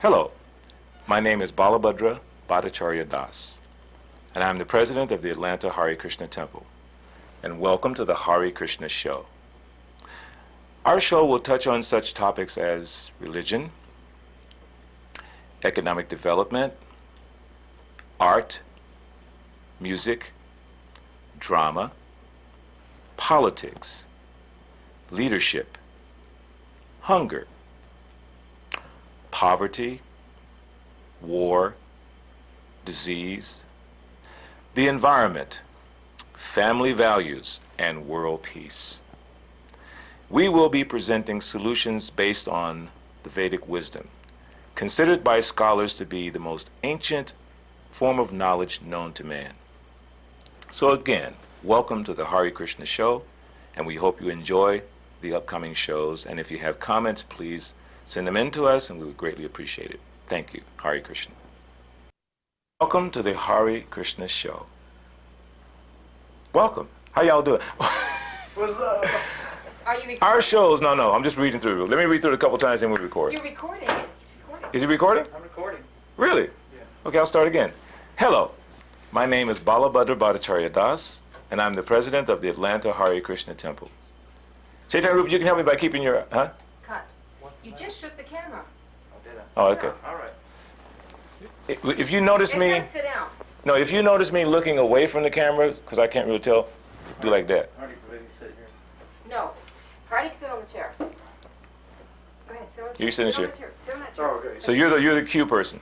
Hello, my name is Balabhadra Bhattacarya Das, and I'm the president of the Atlanta Hare Krishna Temple. And welcome to the Hare Krishna Show. Our show will touch on such topics as religion, economic development, art, music, drama, politics, leadership, hunger, poverty, war, disease, the environment, family values, and world peace. We will be presenting solutions based on the Vedic wisdom, considered by scholars to be the most ancient form of knowledge known to man. So again, welcome to the Hare Krishna Show, and we hope you enjoy the upcoming shows. And if you have comments, please send them in to us, and we would greatly appreciate it. Thank you. Hare Krishna. Welcome to the Hare Krishna Show. Welcome. How y'all doing? What's up? Are you recording? Our shows, no, I'm just reading through. Let me read through it a couple times and we'll record. You're recording. Is he recording? I'm recording. Really? Yeah. Okay, I'll start again. Hello, my name is Balabhadra Bhattacarya Das, and I'm the president of the Atlanta Hare Krishna Temple. Chaitanya Rupa, you can help me by keeping your, Cut. What's You the just shook the camera. Oh, did I? Oh, okay. All right. If you notice It me, says sit down. no, if you notice me looking away from the camera, because I can't really tell, do like that. Already, ready to sit here. No. Hardy, sit on the chair. Go ahead, sit on the chair. You sit in the Sit on chair. the chair. Sit on that chair. Oh, okay. So you're the cue person.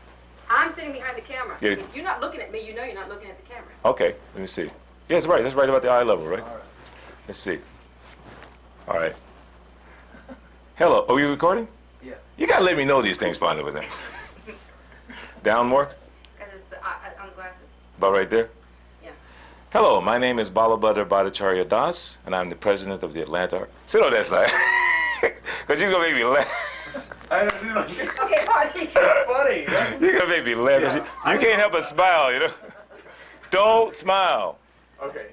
I'm sitting behind the camera. Yeah. If you're not looking at me, you know you're not looking at the camera. Okay, let me see. Yeah, that's right. That's right about the eye level, right? All right. Let's see. All right. Hello. Are you recording? Yeah. You gotta let me know these things finally with them. Down more? Because it's on the glasses. About right there? Yeah. Hello, my name is Balabhadra Bhattacarya Das, and I'm the president of the Atlanta. Sit on that side. Because you're gonna make me laugh. I don't know. Okay, Hardy. Funny. You're gonna make me laugh. 'Cause Yeah. you can't help but smile, you know? Don't smile. Okay.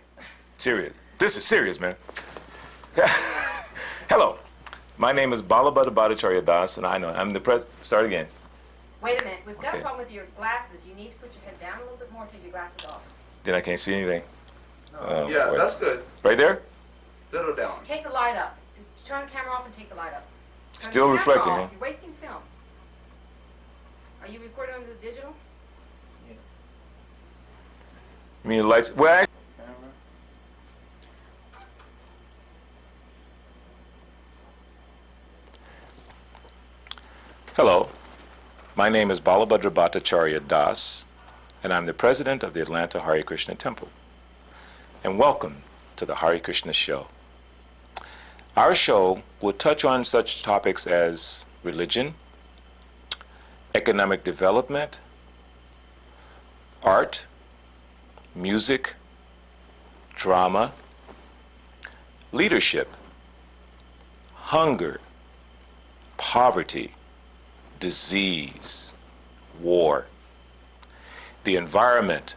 Serious. This is serious, man. Hello, my name is Balabhadra Bhattacarya Das, and I'm the president. Start again. Wait a minute. We've got Okay. a problem with your glasses. You need to put your head down a little bit more, take your glasses off. Then I can't see anything. Oh, Yeah, boy. that's good. Right there? Little down. Take the light up. Turn the camera off and take the light up. Turn Still the camera reflecting, off. huh? You're wasting film. Are you recording on the digital? You mean the lights? Well, Camera. hello, my name is Balabhadra Bhattacarya Das, and I'm the president of the Atlanta Hare Krishna Temple. And welcome to the Hare Krishna Show. Our show will touch on such topics as religion, economic development, art, music, drama, leadership, hunger, poverty, disease, war, the environment,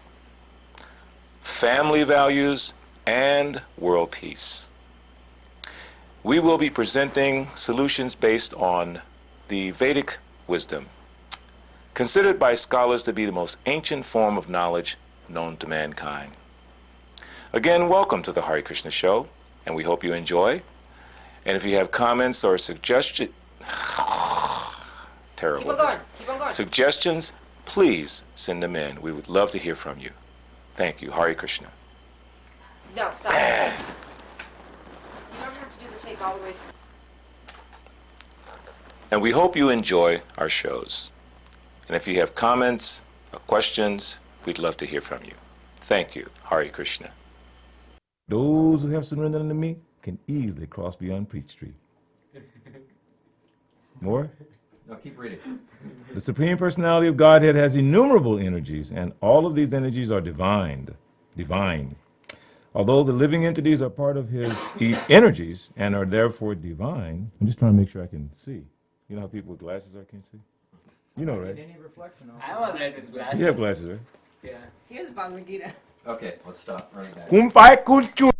family values, and world peace. We will be presenting solutions based on the Vedic wisdom, considered by scholars to be the most ancient form of knowledge known to mankind. Again, welcome to the Hare Krishna Show, and we hope you enjoy. And if you have comments or suggestions, terrible. Keep on going. Keep on going. Suggestions, please send them in. We would love to hear from you. Thank you. Hare Krishna. No, stop. You don't have to do the tape all the way through. And we hope you enjoy our shows. And if you have comments or questions, we'd love to hear from you. Thank you. Hare Krishna. Those who have surrendered unto me can easily cross beyond Preach Street. More? No, keep reading. The Supreme Personality of Godhead has innumerable energies, and all of these energies are divine. Although the living entities are part of his energies and are therefore divine, I'm just trying to make sure I can see. You know how people with glasses can't see? You know, right? Any reflection on I wasn't at glasses. You have glasses, right? Yeah. Here's Bhagavad Gita. Okay, let's stop. Running back. Kumpai kunchu.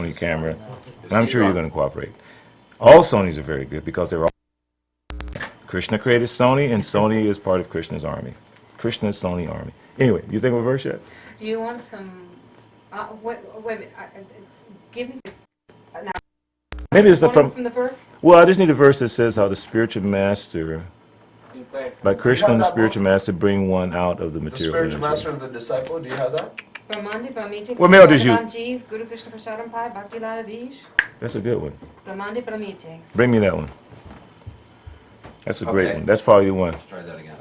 Sony camera, and I'm sure you're going to cooperate. All Sonys are very good because they're all Krishna created Sony, and Sony is part of Krishna's army. Krishna's Sony army. Anyway, you think of a verse yet? Do you want some, wait a minute, give me, now, Maybe it's quoting from. from the verse? Well, I just need a verse that says how the spiritual master, by Krishna and the spiritual master, bring one out of the The material spiritual energy. master and the disciple, do you have that? Brahmandi Brahmiti. What mail did you- Jeev, Guru Krishna Prasadam Pai, Bhakti Lala Bish. That's a good one. Brahmandi Brahmiti. Bring me that one. That's a great Okay. one. That's probably the one. Let's try that again.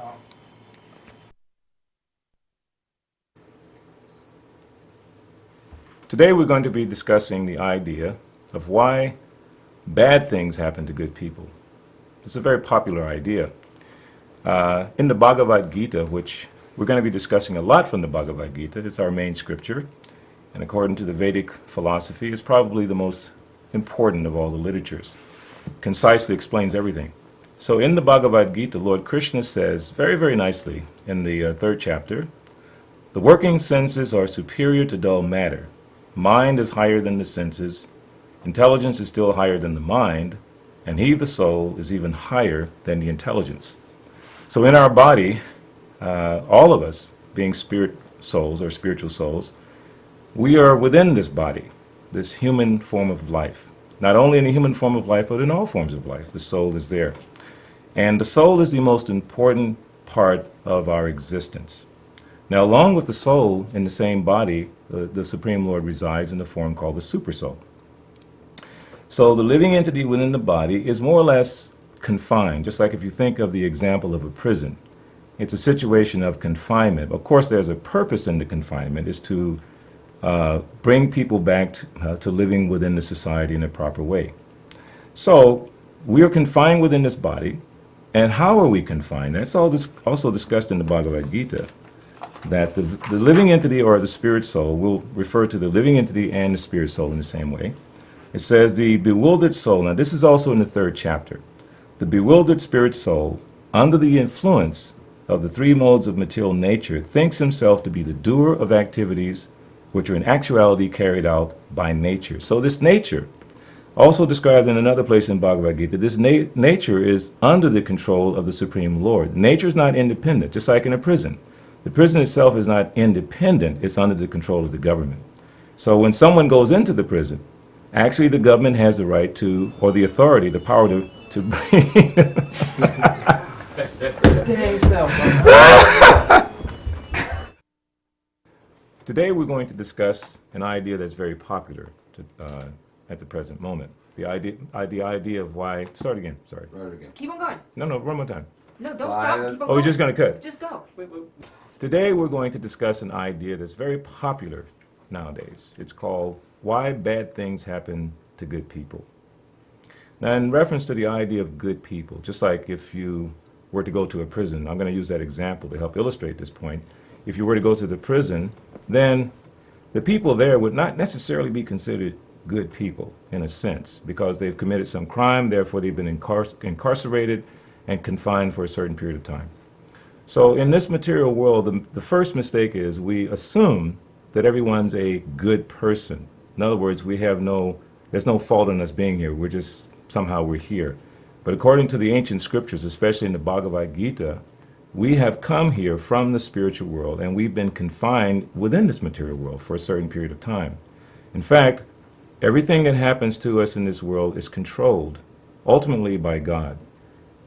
Today we're going to be discussing the idea of why bad things happen to good people. It's a very popular idea. In the Bhagavad Gita, which we're going to be discussing a lot from the Bhagavad Gita, it's our main scripture, and according to the Vedic philosophy, it's probably the most important of all the literatures. Concisely explains everything. So in the Bhagavad Gita, Lord Krishna says very, very nicely in the third chapter, the working senses are superior to dull matter. Mind is higher than the senses. Intelligence is still higher than the mind. And he, the soul, is even higher than the intelligence. So in our body, all of us, being spirit souls or spiritual souls, we are within this body, this human form of life. Not only in the human form of life, but in all forms of life, the soul is there. And the soul is the most important part of our existence. Now, along with the soul in the same body, the Supreme Lord resides in the form called the Supersoul. So the living entity within the body is more or less confined, just like if you think of the example of a prison. It's a situation of confinement. Of course, there's a purpose in the confinement, is to bring people back to living within the society in a proper way. So we are confined within this body. And how are we confined? That's all also discussed in the Bhagavad Gita, that the living entity or the spirit soul will refer to the living entity and the spirit soul in the same way. It says the bewildered soul, now this is also in the third chapter, the bewildered spirit soul, under the influence of the three modes of material nature, thinks himself to be the doer of activities which are in actuality carried out by nature. So this nature, also described in another place in Bhagavad Gita, this nature is under the control of the Supreme Lord. Nature is not independent, just like in a prison. The prison itself is not independent, it's under the control of the government. So when someone goes into the prison, actually the government has the right to, or the authority, the power to bring... Dang self. Today we're going to discuss an idea that's very popular at the present moment. The idea of why... Start again, sorry. Start it again. Keep on going. No, one more time. No, don't Why? stop. Keep on Oh, we're going. just going to cut. Just go. Today we're going to discuss an idea that's very popular nowadays. It's called why bad things happen to good people. Now, in reference to the idea of good people, just like if you were to go to a prison, I'm going to use that example to help illustrate this point. If you were to go to the prison, then the people there would not necessarily be considered good people in a sense, because they've committed some crime, therefore they've been incarcerated and confined for a certain period of time. So in this material world, the first mistake is we assume that everyone's a good person. In other words, there's no fault in us being here. Somehow we're here. But according to the ancient scriptures, especially in the Bhagavad Gita, we have come here from the spiritual world, and we've been confined within this material world for a certain period of time. In fact, everything that happens to us in this world is controlled ultimately by God.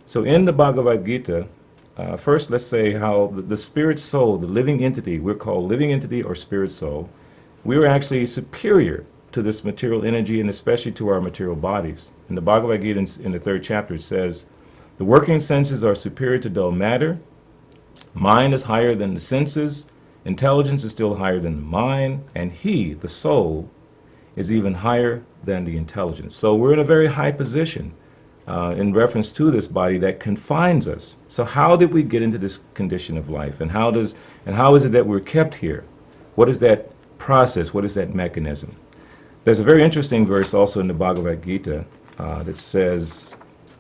So in the Bhagavad Gita, first let's say how the spirit soul, the living entity, we're called living entity or spirit soul, we're actually superior to this material energy and especially to our material bodies. In the Bhagavad Gita in the third chapter it says, the working senses are superior to dull matter, mind is higher than the senses, intelligence is still higher than the mind, and he, the soul, is even higher than the intelligence. So we're in a very high position in reference to this body that confines us. So how did we get into this condition of life? And how is it that we're kept here? What is that process? What is that mechanism? There's a very interesting verse also in the Bhagavad Gita that says,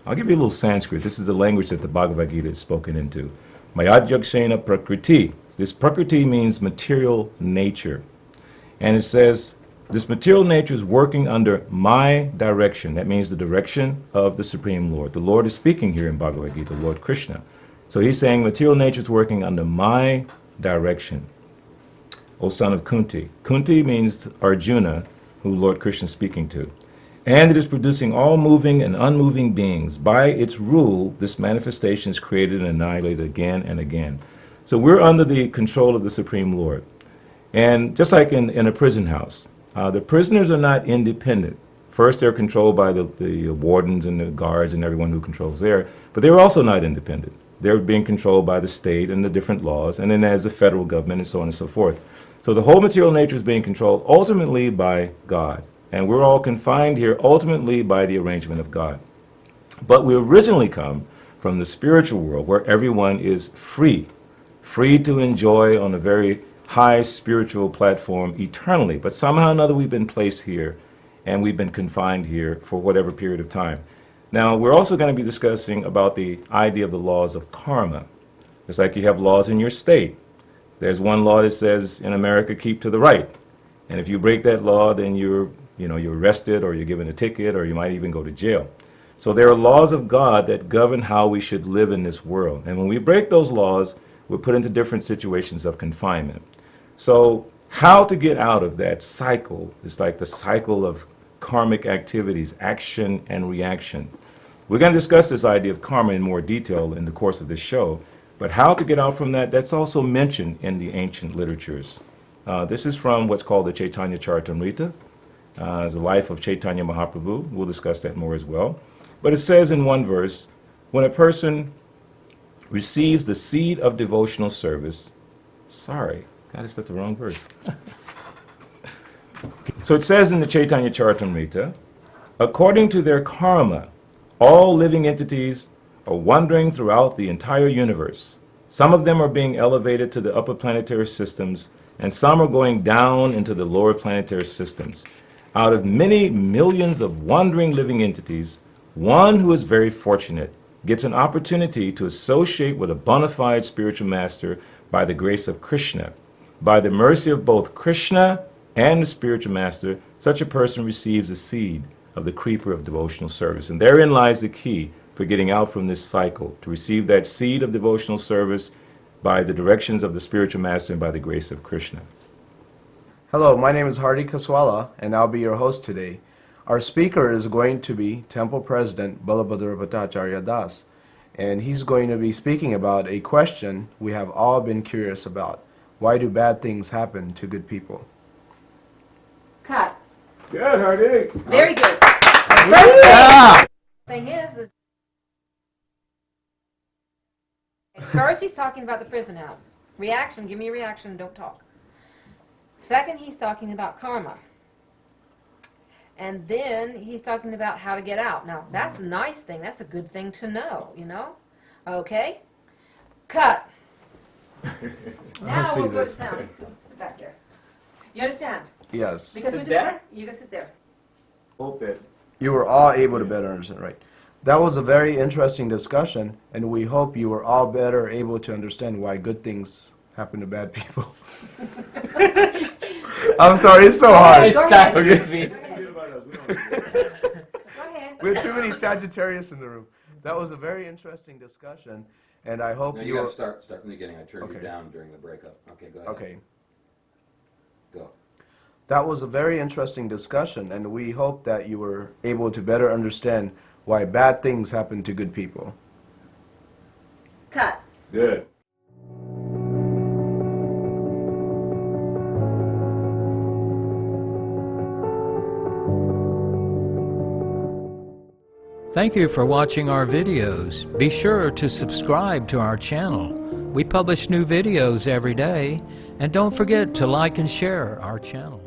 I'll give you a little Sanskrit. This is the language that the Bhagavad Gita is spoken into. Mayadhyakshena prakriti. This prakriti means material nature. And it says, This material nature is working under my direction. That means the direction of the Supreme Lord. The Lord is speaking here in Bhagavad Gita, Lord Krishna. So he's saying material nature is working under my direction. O son of Kunti. Kunti means Arjuna, who Lord Krishna is speaking to. And it is producing all moving and unmoving beings. By its rule, this manifestation is created and annihilated again and again. So we're under the control of the Supreme Lord. And just like in a prison house, the prisoners are not independent. First, they're controlled by the wardens and the guards and everyone who controls there, but they're also not independent. They're being controlled by the state and the different laws, and then there's the federal government and so on and so forth. So the whole material nature is being controlled ultimately by God. And we're all confined here ultimately by the arrangement of God. But we originally come from the spiritual world where everyone is free to enjoy on a very high spiritual platform eternally. But somehow or another we've been placed here and we've been confined here for whatever period of time. Now, we're also going to be discussing about the idea of the laws of karma. It's like you have laws in your state. There's one law that says in America, keep to the right. And if you break that law, then you're arrested or you're given a ticket or you might even go to jail. So there are laws of God that govern how we should live in this world. And when we break those laws, we're put into different situations of confinement. So how to get out of that cycle is like the cycle of karmic activities, action and reaction. We're going to discuss this idea of karma in more detail in the course of this show. But how to get out from that, that's also mentioned in the ancient literatures. This is from what's called the Chaitanya Charitamrita, the life of Chaitanya Mahaprabhu. We'll discuss that more as well. But it says in one verse, when a person receives the seed of devotional service, sorry, God, I said the wrong verse. So it says in the Chaitanya Charitamrita, according to their karma, all living entities are wandering throughout the entire universe. Some of them are being elevated to the upper planetary systems, and some are going down into the lower planetary systems. Out of many millions of wandering living entities, one who is very fortunate gets an opportunity to associate with a bona fide spiritual master by the grace of Krishna. By the mercy of both Krishna and the spiritual master, such a person receives the seed of the creeper of devotional service. And therein lies the key for getting out from this cycle, to receive that seed of devotional service by the directions of the spiritual master and by the grace of Krishna. Hello, my name is Hare Kaswala, and I'll be your host today. Our speaker is going to be Temple President Balabhadra Bhattacarya Das, and he's going to be speaking about a question we have all been curious about. Why do bad things happen to good people? Cut. Good, Hardik. Very good. First thing is first he's talking about the prison house. Reaction, give me a reaction, don't talk. Second, he's talking about karma. And then he's talking about how to get out. Now, that's a nice thing. That's a good thing to know, you know? Okay? Cut. Now see we'll go to this. sound. Sit back there. You understand? Yes. Because we Sit just there? you can sit there. Hope that You were all able to better understand, right? That was a very interesting discussion, and we hope you were all better able to understand why good things happen to bad people. I'm sorry, it's so hard. Go It's ahead. Dr. Okay. Go ahead. We have too many Sagittarius in the room. That was a very interesting discussion, and I hope No, you you gotta were... start from the beginning. I turned you Okay. down during the breakup. Okay, go ahead. Okay. Go. That was a very interesting discussion, and we hope that you were able to better understand why bad things happen to good people. Cut. good. Thank you for watching our videos. Be sure to subscribe to our channel. We publish new videos every day, and don't forget to like and share our channel.